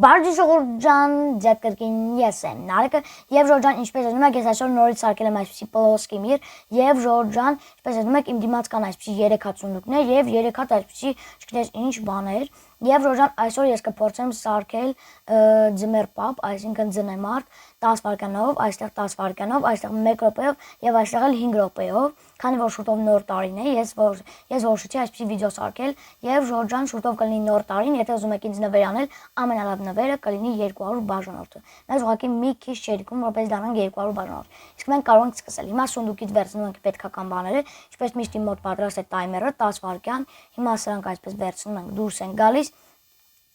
Բարի ժողովուրդ, ձեզ կրկին ես եմ Նարեկը եւ Ժորժան, ինչպես ասում եք, ես այսօր նորից սարքել եմ այսպիսի պլոսկի միր եւ Ժորժան, ինչպես ասում եք, իմ դիմաց կան այսպիսի 3 հատ սունդուկներ եւ 3 հատ այսպիսի, չգիտես ինչ բաներ եւ Ժորժան, այսօր ես կփորձեմ սարքել ձմեռ պապ, այսինքն ձնեմարտ 10 վայրկյանով, այստեղ 10 վայրկյանով, այստեղ 1 րոպեով եւ այստեղ էլ 5 րոպեով, քանի որ շուտով նոր տարին է, ես որոշեցի այսպիսի վիդեո սարքել եւ Ժորժան շուտով կլինի նոր տարին, եթե ուզում եք ինձ նվեր անել, ամենալավ նվերը կլինի 200 բաժանորդը։ Մեզ ուղղակի մի քիչ չերիքում, որպես դառնանք 200 բաժանորդ։ Իսկ մենք կարող ենք սկսել։ Հիմա սունդուկից վերցնում ենք պետքական բաները, ինչպես միշտ իմ մոտ պատրաստ է տայմերը 10 վայրկյան։ Հիմա սրանք այսպես վերցնում ենք, դուրս են գալիս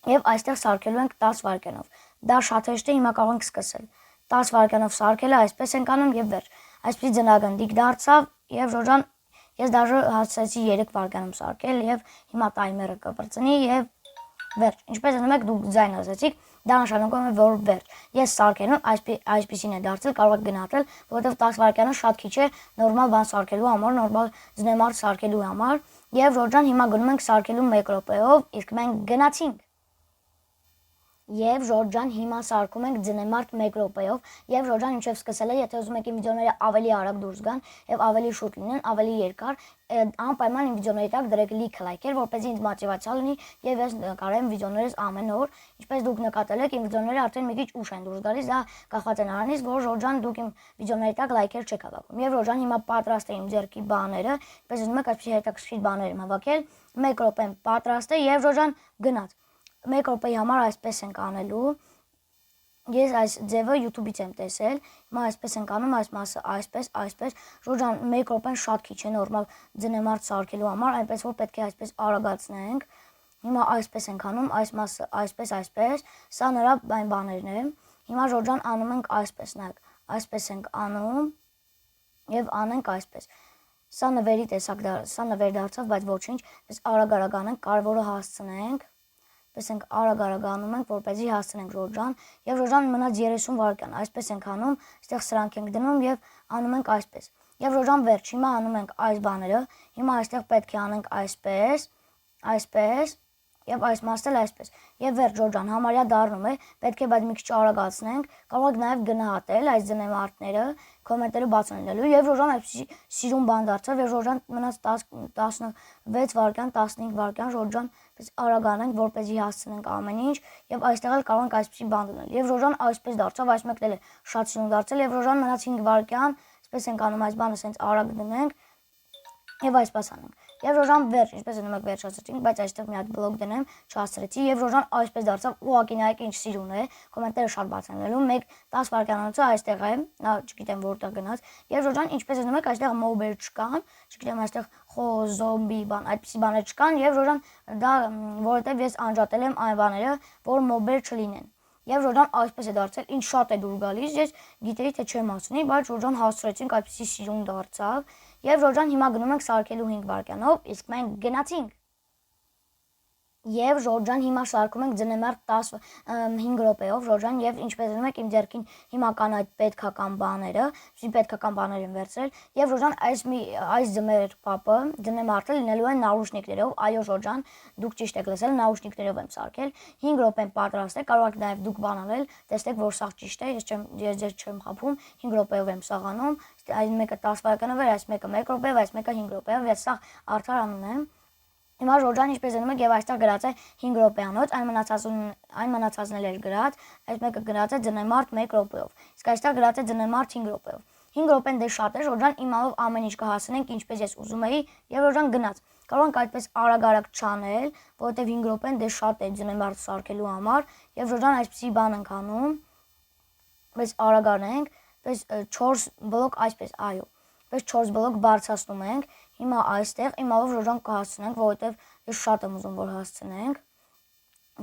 եւ այստեղ սարքելու ենք 10 վայրկյանով։ Դա շատ հեշտ է, հիմա կարող ենք սկսել։ 10 վայրկյանով սարքելը այսպես ենք անում եւ վերջ։ Այսպես ձնագնդիկ դարձավ եւ Ժորժան, ես դաժե հասցրեցի 3 վայրկյանում սարքել եւ հիմա տայմերը կբրծնի եւ վերջ։ Ինչպես ասում եք, դուք ձայն ասացիք, դա նշանակում է, որ վերջ։ Ես սարքել եմ, այսպեսին է դարձել, կարող եք գնահատել, որովհետեւ 10 վայրկյանը շատ քիչ է նորմալ բան սարքելու համար, նորմալ ձնեմարտ սարքելու համար։ Եվ Ժորժան, հիմա գնում ենք սարքելու 1 րոպեով, իսկ մենք գնացինք։ Եվ Ժորժան, հիմա սարքում ենք ձնեմարտ 1 րոպեով եւ Ժորժան ինչեւ սկսել է, եթե ուզում եք իմ վիդեոները ավելի արագ դուրս գան եւ ավելի շուտ լինեն, ավելի երկար, անպայման իմ վիդեոների տակ դրեք լիքը լայքեր, որպեսզի ինձ մոտիվացիա լինի եւ ես նկարեմ վիդեոներս ամեն օր, ինչպես դուք նկատել եք, իմ վիդեոները արդեն մի քիչ ուշ են դուրս գալիս, դա կախված է նրանից, որ Ժորժան դուք իմ վիդեոների տակ լայքեր չեք հավաքում։ Եվ Ժորժան հիմա պատրաստ է իմ ձեռքի բաները, ինչպես ուզում եք, այսպեսի հետաքրքիր բաներ եմ հավաքել, 1 րոպեն պատրաստ է եւ Ժորժան գնաց։ 1 րոպեի համար այսպես ենք անելու։ Ես այս ձևը YouTube-ից եմ տեսել։ Հիմա այսպես ենք անում, այս մասը այսպես։ Ժորժան, 1 րոպեն շատ քիչ է նորմալ ձնեմարտ սարքելու համար, այնպես որ պետք է այսպես արագացնենք։ Հիմա այսպես ենք անում, այս մասը այսպես։ Սա նրա այն բաներն է։ Հիմա Ժորժան անում ենք այսպես, նայեք, այսպես ենք անում եւ անենք այսպես։ Սա նվերի տեսակ սա նվեր դարձավ, բայց ոչինչ, պես արագ անենք, կարևորը հասցնենք։ Պես ենք արագ անում ենք, որպեսզի հասցնենք Ժորժան, եւ Ժորժան մնաց 30 վայրկյան, այսպես ենք անում, այստեղ սրանք ենք դնում եւ անում ենք այսպես։ Եվ Ժորժան վերջ, հիմա անում ենք այս բաները, հիմա այստեղ պետք է անենք այսպես, եւ այս մասը այսպես։ Եվ վերջ Ժորժան, համարյա դառնում է, պետք է բայց մի քիչ արագացնենք, կարող եք նաեւ գնահատել այս ձնեմարտները, կոմենտները բաց անելու, եւ Ժորժան այսպեսի սիրուն բան դարձավ, եւ Ժորժան մնաց 16 վայրկյան, 15 վայրկյան, Ժորժան պես արագ անենք, որպեսզի հասցնենք ամեն ինչ, եւ այստեղ էլ կարող ենք այսպեսի բան դնել։ Եվ Ժորժան այսպես դարձավ, այս մեկն էլ է շատ սիրուն դարձել, եւ Ժորժան մնաց 5 վայրկյան, այսպես ենք անում, այս բանը սենց արագ դնենք եւ այսպես անենք։ Եվ Ժորժան վերջ, ինչպես ասում եք, վերջացրեցինք, բայց այստեղ մի հատ բլոկ դնեմ, չհասցրեցի եւ Ժորժան այսպես դարձավ, ուղղակի նայեք ինչ սիրուն է, կոմենտները շատ բաց են լինելու, 10 վայրկյանոցը այստեղ է, նա չգիտեմ որտեղ գնաց, եւ Ժորժան ինչպես ասում եք, այստեղ մոբեր չկան, չգիտեմ այստեղ զոմբի բան, այդպիսի բաներ չկան եւ Ժորժան դա որովհետեւ ես անջատել եմ այն բաները, որ մոբեր չլինեն։ Եվ Ժորժան այսպես է դարձել, ինչ շատ է դուր գալիս, ես գիտեի թե չեմ ասնի, բայց Ժորժան հասցրեցինք, այդպեսի սիրուն դարձավ։ Եվ Ժորժան հիմա գնում ենք սարքելու 5 վայրկյանով, իսկ մենք գնացինք։ Եվ Ժորժան հիմա սարքում ենք ձնեմարտ 5 րոպեով Ժորժան եւ ինչպես ասում եք իմ ձեռքին հիմա կան այդ պետքական բաները, ինչի պետքական բաներ են վերցրել եւ Ժորժան այս ձմեռ պապը ձնեմարտը լինելու է նաուշնիկներով, այո Ժորժան, դուք ճիշտ եք լսել, նաուշնիկներով եմ սարքել, 5 րոպեն պատրաստ է, կարող եք նաեւ դուք բան անել, տեսնեք որ սա ճիշտ է, ես չեմ խափում, 5 րոպեով եմ սաղ անում, այս մեկը 10 վայրկյանով է, այս մեկը 1 րոպեով, այս մեկը 5 րոպեով, ես սա արդար անում եմ։ Հիմա Ժորժան ինչպես անում եք եւ այստեղ գրած է 5 րոպեանոց, այն մնացածն էլ էր գրած, այս մեկը գրած է ձնեմարտ 1 րոպեով։ Իսկ այստեղ գրած է ձնեմարտ 5 րոպեով։ 5 րոպեն դե շատ է, Ժորժան իմալով ամեն ինչ կհասնենք, ինչպես ես ուզում էի, եւ Ժորժան գնաց։ Կարող ենք այդպես արագ չանել, որովհետեւ 5 րոպեն դե շատ է ձնեմարտ սարքելու համար, եւ Ժորժան այսպեսի բան ենք անում։ Պես արագ անենք, պես 4 բլոկ այսպես, այո։ Պես 4 բլոկ բարձրացնում ենք։ Հիմա այստեղ իմալով Ժորժան կհասցնենք, որովհետև ես շատ եմ ուզում որ հասցնենք։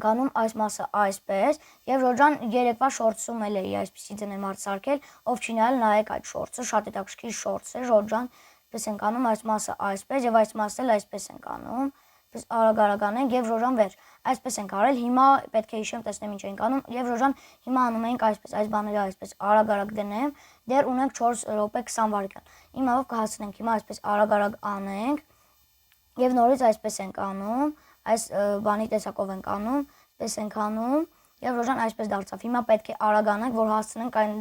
Գանում այս մասը այսպես եւ Ժորժան երեկվա շորտսում էլ էի այսպեսի ձնեմարտ սարքել, ով չի նայել նայեք այդ շորտսը, շատ հետաքրքիր շորտս է, Ժորժան պես ենք անում այս մասը այսպես եւ այս մասը էլ այսպես ենք անում, պես արագ անենք եւ Ժորժան վերջ։ Այսպես ենք արել, հիմա պետք է հիշեմ, տեսնեմ ինչ ենք անում եւ Ժորժան հիմա անում ենք այսպես, այս բաները այսպես արագ դնեմ, դեռ ունենք 4 րոպե 20 վայրկյան։ Իմալով կհասցնենք հիմա այսպես արագ անենք եւ նորից այսպես ենք անում, այս բանի տեսակով ենք անում, պես ենք անում Եվ Ռոժան այսպես դարձավ։ Հիմա պետք է արագ անենք, որ հասցնենք այն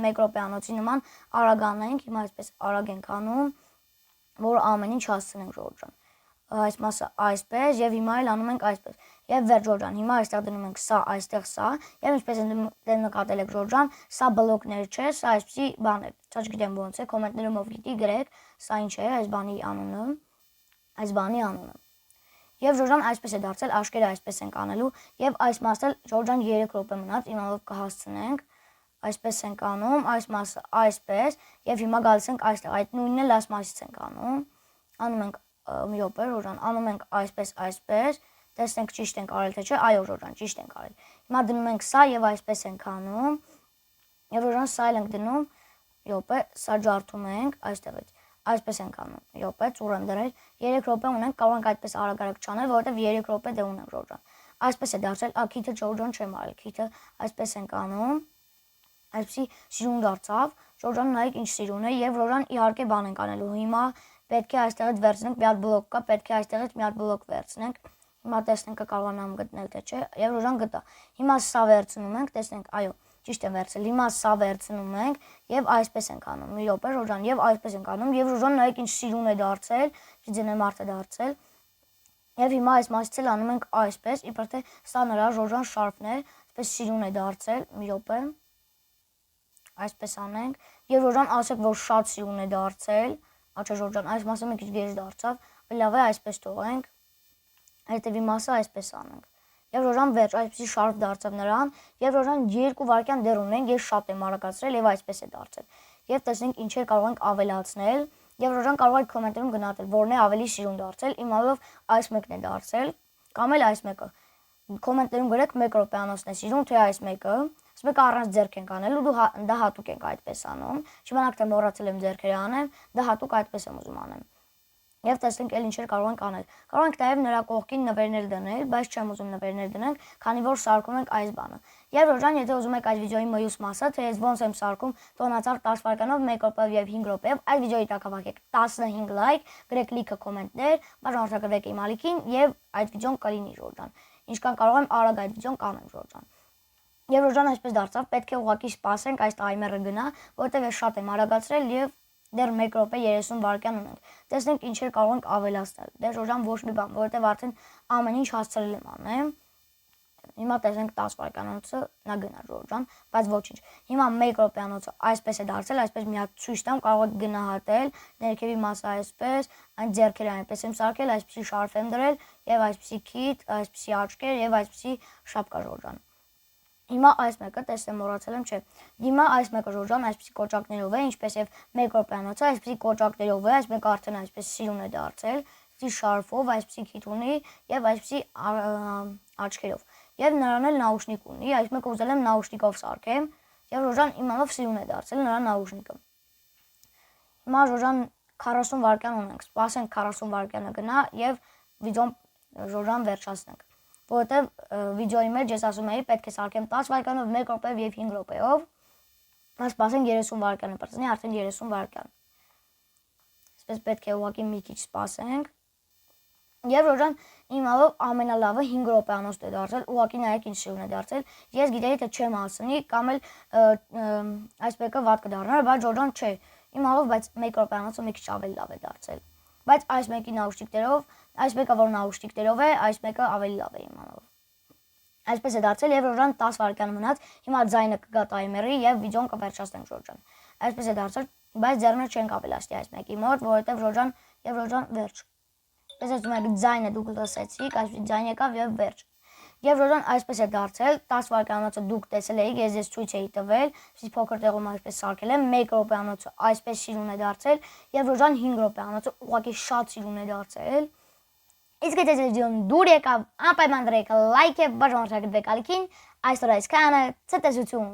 1 րոպեանոցի նման արագ անենք։ Հիմա այսպես արագ ենք անում, որ ամեն ինչ հասցնենք Ռոժան։ Այս մասը այսպես եւ հիմա էլ անում ենք այսպես։ Եվ վերջ Ռոժան, հիմա այստեղ դնում ենք սա, այստեղ սա, եւ ինչպես նկատել եք Ռոժան, սա բլոկներ չէ, սա այսպեսի բան է։ Չգիտեմ ոնց է, կոմենտներում ով գիտի գրեք, սա ինչ է, այս բանի անունը, այս բանի անունը։ Եվ Ժորժան այսպես է դարձել, աշկերը այսպես ենք անելու, եւ այս մասը Ժորժան 3 րոպե մնաց, իմանալով կհասցնենք, այսպես ենք անում, այս մասը այսպես, եւ հիմա գալիս ենք այստեղ, այդ նույնն էլ այս մասից ենք անում ենք մի րոպե, Ժորժան, անում ենք այսպես, տեսնենք ճիշտ ենք արել թե չէ, այո Ժորժան, ճիշտ ենք արել։ Հիմա դնում ենք սա եւ այսպես ենք անում, եւ Ժորժան սա էլ ենք դնում, րոպե, սա ջարդում ենք այստեղից։ Այսպես ենք անում, րոպե, ծուռ եմ դրել, 3 րոպե ունենք, կարող ենք այդպես արագ չանել, որովհետև 3 րոպե դե ունենք Ժորժան։ Այսպես է դարձել, քիթը Ժորժան չեմ արել, քիթը այսպես ենք անում, այսպեսի սիրուն դարձավ, Ժորժան նայեք ինչ սիրուն է, եւ Ժորժան իհարկե բան ենք անելու։ Հիմա պետք է այստեղից վերցնենք, մի հատ բլոկ կա, պետք է այստեղից մի հատ բլոկ վերցնենք։ Հիմա տեսնենք կկարողանամ գտնել թե չէ, եւ Ժորժան գտա։ Հիմա սա վերցնում ենք, տեսնենք, այո, ճիշտ եմ վերցրել։ Հիմա սա վերցնում ենք եւ այսպես ենք անում։ Մի րոպե Ժորժան եւ այսպես ենք անում եւ Ժորժան նայեք ինչ սիրուն է դարձել, ձնեմ արդ է դարձել։ Եվ հիմա այս մասից էլ անում ենք այսպես, իբր թե սա նրա Ժորժան շարֆն է, այսպես սիրուն է դարձել։ Մի րոպե։ Այսպես անենք եւ Ժորժան ասեք որ շատ սիրուն է դարձել։ Աչա Ժորժան, այս մասը մի քիչ գեշ դարձավ, լավ է այսպես թողենք։ Հետևի մասը այսպես անենք։ Եվ Ժորժան վերջ, այսպեսի շարֆ դարձավ նրան, եւ Ժորժան 2 վայրկյան դեռ ունենք, ես շատ եմ արագացրել եւ այսպես է դարձել։ Եվ տեսնենք ինչեր կարող ենք ավելացնել, եւ Ժորժան կարող է կոմենտներում գնահատել, որն է ավելի սիրուն դարձել, իմալով այս մեկն է դարձել, կամ էլ այս մեկը։ Կոմենտներում գրեք 1 րոպեանոցն է սիրուն, թե այս մեկը։ Այս մեկը առանց ձեռք ենք անել ու դա հատուկ ենք այդպես անում։ Չիմանաք թե մոռացել եմ ձեռքերը անեմ, դա հատուկ այդպես եմ ուզում անեմ։ Եվ տեսնենք էլ ինչեր կարող ենք անել։ Կարող ենք նաև նրա կողքին նվերներ դնել, բայց չեմ ուզում նվերներ դնենք, քանի որ սարքում ենք այս բանը։ Եվ Ժորժան, եթե ուզում եք այս վիդեոյի մյուս մասը, թե ես ոնց եմ սարքում տոնածառ 10 վայրկյանով 1 րոպեով եւ 5 րոպեով, այս վիդեոյի տակ հավաքեք 15 լայք, գրեք լիքը կոմենտներ, բաժանորդագրվեք իմ ալիքին եւ այդ վիդեոն կլինի Ժորժան։ Ինչքան կարող եմ արագ այդ վիդեոն կանեմ Ժորժան։ Եվ Ժորժան այսպես դարձավ, պետք է ուղղակի սպասենք այս տայմերը գնա, որտեղ ես շատ եմ արագացրել եւ դեռ 1 րոպե 30 վայրկյան ունենք։ Տեսնենք ինչեր կարող ենք ավելացնել։ Դեռ Ժորժան ոչ մի բան, որովհետև արդեն ամեն ինչ հասցրել եմ անեմ։ Հիմա տեսնենք 10 վայրկյանոցը նա գնա Ժորժան, բայց ոչինչ։ Հիմա 1 րոպեանոցը այսպես է դարձել, այսպես մի հատ ցույց տամ, կարող եք գնահատել, ներքևի մասը այսպես, այն ձեռքերը այնպես եմ սարքել, այսպեսի շարֆ եմ դրել եւ այսպեսի քիթ, այսպեսի աչքեր եւ այսպեսի շապկա Ժորժան։ Հիմա այս մեկը տեսնեմ մոռացել եմ, չէ։ Հիմա այս մեկը Ժորժան այսպեսի կոճակներով է, ինչպես եւ 1 րոպեանոցը այսպեսի կոճակներով է, այս մեկը արդեն այսպես սիրուն է դարձել, այսպեսի շարֆով, այսպեսի քիթ ունի եւ այսպեսի աչքերով։ Եվ նրան էլ նաուշնիկ ունի, այս մեկը ուզել եմ նաուշնիկով սարքեմ, եւ Ժորժան իմանալով սիրուն է դարձել նրա նաուշնիկը։ Հիմա Ժորժան 40 վայրկյան ունենք, սպասենք 40 վայրկյանը գնա եւ վիդեոն Ժորժան վերջացնենք։ Որովհետև վիդեոյի մեջ ես ասում էի պետք է սարքեմ 10 վայրկյանով, 1 րոպեով եւ 5 րոպեով։ Բայց սպասենք 30 վայրկյանը բարձրացնի, արդեն 30 վայրկյան։ Այսպես պետք է ուղղակի մի քիչ սպասենք։ Եվ Ժորժան իմալով ամենալավը 5 րոպեանոց է դարձել, ուղղակի նայեք ինչ սիրուն է դարձել։ Ես գիտեի թե չեմ հասցնի կամ էլ այս մեկը վատ կդառնար, բայց Ժորժան չէ։ Իմալով, բայց 1 րոպեանոցը մի քիչ ավելի լավ է դարձել։ Բայց այս մեկի նաուշնիկներով, այս մեկը որ նաուշնիկներով է, այս մեկը ավելի լավ է իմանալով։ Այսպես է դարձել եւ Ժորժան 10 վայրկյան մնաց, հիմա ձայնը կգա տայմերի եւ վիդեոն կվերջացնենք Ժորժան։ Այսպես է դարձել, բայց ձեռներ չենք ավելացնի այս մեկի մոտ, որովհետեւ Ժորժան վերջ։ Պես ասում եք ձայնը դուք լսեցիք, այսպես ձայն եկավ եւ վերջ։ Եվ Ժորժան այսպես է դարձել, 10 վայրկյանոցը դուք տեսել եք, ես ցույց էի տվել, այսպես փոքր տեղում այսպես սարքել եմ, 1 րոպեանոցը այսպես սիրուն է դարձել եւ Ժորժան 5 րոպեանոցը ուղղակի շատ սիրուն է դարձել։ Իսկ եթե վիդեոն դուր եկավ, անպայման դրեք լայք եւ բաժանորդագրվեք ալիքին, այսօր այսքանը, ցտեսություն։